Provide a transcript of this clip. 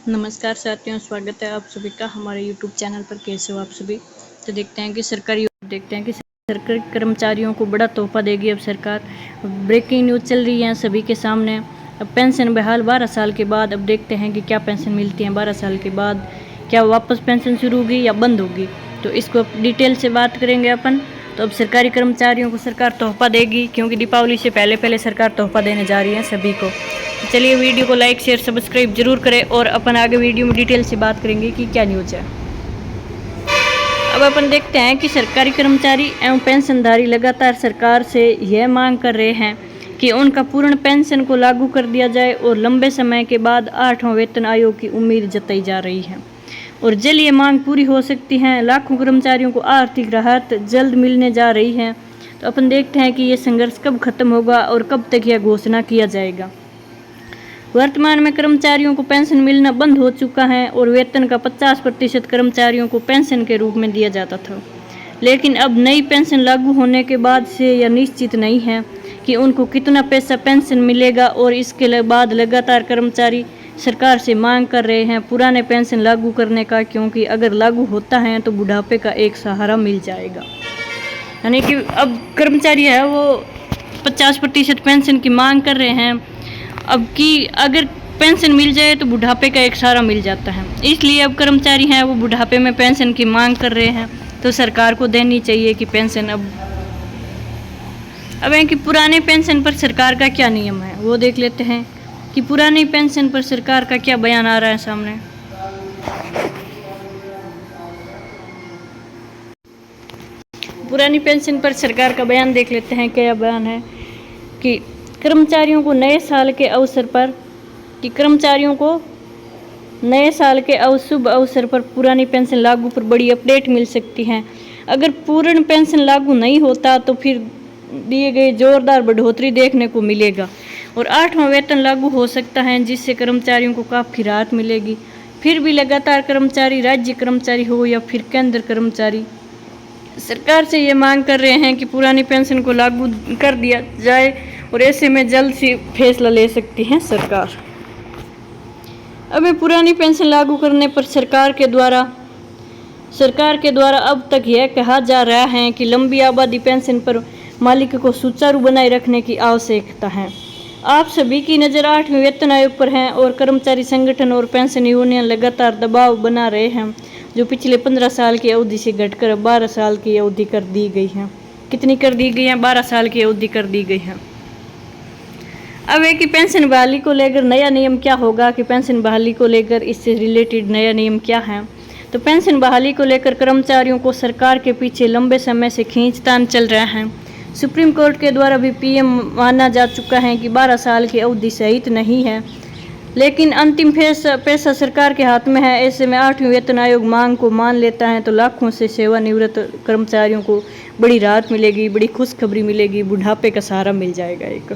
नमस्कार साथियों, स्वागत है आप सभी का हमारे YouTube चैनल पर। कैसे हो आप सभी। तो देखते हैं कि सरकारी कर्मचारियों को बड़ा तोहफा देगी अब सरकार। ब्रेकिंग न्यूज़ चल रही है सभी के सामने। अब पेंशन बहाल 12 साल के बाद। अब देखते हैं कि क्या पेंशन मिलती है 12 साल के बाद। क्या वापस पेंशन शुरू होगी या बंद होगी, तो इसको डिटेल से बात करेंगे अपन। तो अब सरकारी कर्मचारियों को सरकार तोहफा देगी, क्योंकि दीपावली से पहले सरकार तोहफा देने जा रही है सभी को। चलिए वीडियो को लाइक शेयर सब्सक्राइब जरूर करें और अपन आगे वीडियो में डिटेल से बात करेंगे कि क्या न्यूज़ है। अब अपन देखते हैं कि सरकारी कर्मचारी एवं पेंशनधारी लगातार सरकार से यह मांग कर रहे हैं कि उनका पूर्ण पेंशन को लागू कर दिया जाए और लंबे समय के बाद 8वां वेतन आयोग की उम्मीद जताई जा रही है और जल्द ये मांग पूरी हो सकती है। लाखों कर्मचारियों को आर्थिक राहत जल्द मिलने जा रही है। तो अपन देखते हैं कि ये संघर्ष कब खत्म होगा और कब तक यह घोषणा किया जाएगा। वर्तमान में कर्मचारियों को पेंशन मिलना बंद हो चुका है और वेतन का 50% कर्मचारियों को पेंशन के रूप में दिया जाता था, लेकिन अब नई पेंशन लागू होने के बाद से यह निश्चित नहीं है कि उनको कितना पैसा पेंशन मिलेगा और इसके बाद लगातार कर्मचारी सरकार से मांग कर रहे हैं पुराने पेंशन लागू करने का, क्योंकि अगर लागू होता है तो बुढ़ापे का एक सहारा मिल जाएगा। यानी कि अब कर्मचारी है वो 50% पेंशन की मांग कर रहे हैं। अब कि अगर पेंशन मिल जाए तो बुढ़ापे का एक सहारा मिल जाता है, इसलिए अब कर्मचारी हैं वो बुढ़ापे में पेंशन की मांग कर रहे हैं। तो सरकार को देनी चाहिए कि पेंशन अब है कि पुराने पेंशन पर सरकार का क्या नियम है वो देख लेते हैं कि पुरानी पेंशन पर सरकार का क्या बयान आ रहा है सामने। पुरानी पेंशन पर सरकार का बयान देख लेते हैं। क्या बयान है कि कर्मचारियों को नए साल के शुभ अवसर पर पुरानी पेंशन लागू पर बड़ी अपडेट मिल सकती है। अगर पूर्ण पेंशन लागू नहीं होता तो फिर दिए गए जोरदार बढ़ोतरी देखने को मिलेगा और 8वां वेतन लागू हो सकता है, जिससे कर्मचारियों को काफ़ी राहत मिलेगी। फिर भी लगातार कर्मचारी, राज्य कर्मचारी हो या फिर केंद्र कर्मचारी, सरकार से ये मांग कर रहे हैं कि पुरानी पेंशन को लागू कर दिया जाए और ऐसे में जल्द से फैसला ले सकती है सरकार। अब पुरानी पेंशन लागू करने पर सरकार के द्वारा अब तक यह कहा जा रहा है कि लंबी आबादी पेंशन पर मालिक को सुचारू बनाए रखने की आवश्यकता है। आप सभी की नज़र 8वें वेतन आयोग पर है और कर्मचारी संगठन और पेंशन यूनियन लगातार दबाव बना रहे हैं, जो पिछले 15 साल की अवधि से घटकर 12 साल की अवधि कर दी गई है। कितनी कर दी गई है? 12 साल की अवधि कर दी गई है। अब है कि पेंशन बहाली को लेकर नया नियम क्या होगा, कि पेंशन बहाली को लेकर इससे रिलेटेड नया नियम क्या है। तो पेंशन बहाली को लेकर कर्मचारियों को सरकार के पीछे लंबे समय से खींचतान चल रहा है। सुप्रीम कोर्ट के द्वारा भी पीएम माना जा चुका है कि 12 साल की अवधि सहित नहीं है, लेकिन अंतिम पैसा सरकार के हाथ में है। ऐसे में 8वें वेतन आयोग मांग को मान लेता है तो लाखों से सेवानिवृत्त कर्मचारियों को बड़ी राहत मिलेगी, बड़ी खुशखबरी मिलेगी, बुढ़ापे का सहारा मिल जाएगा एक।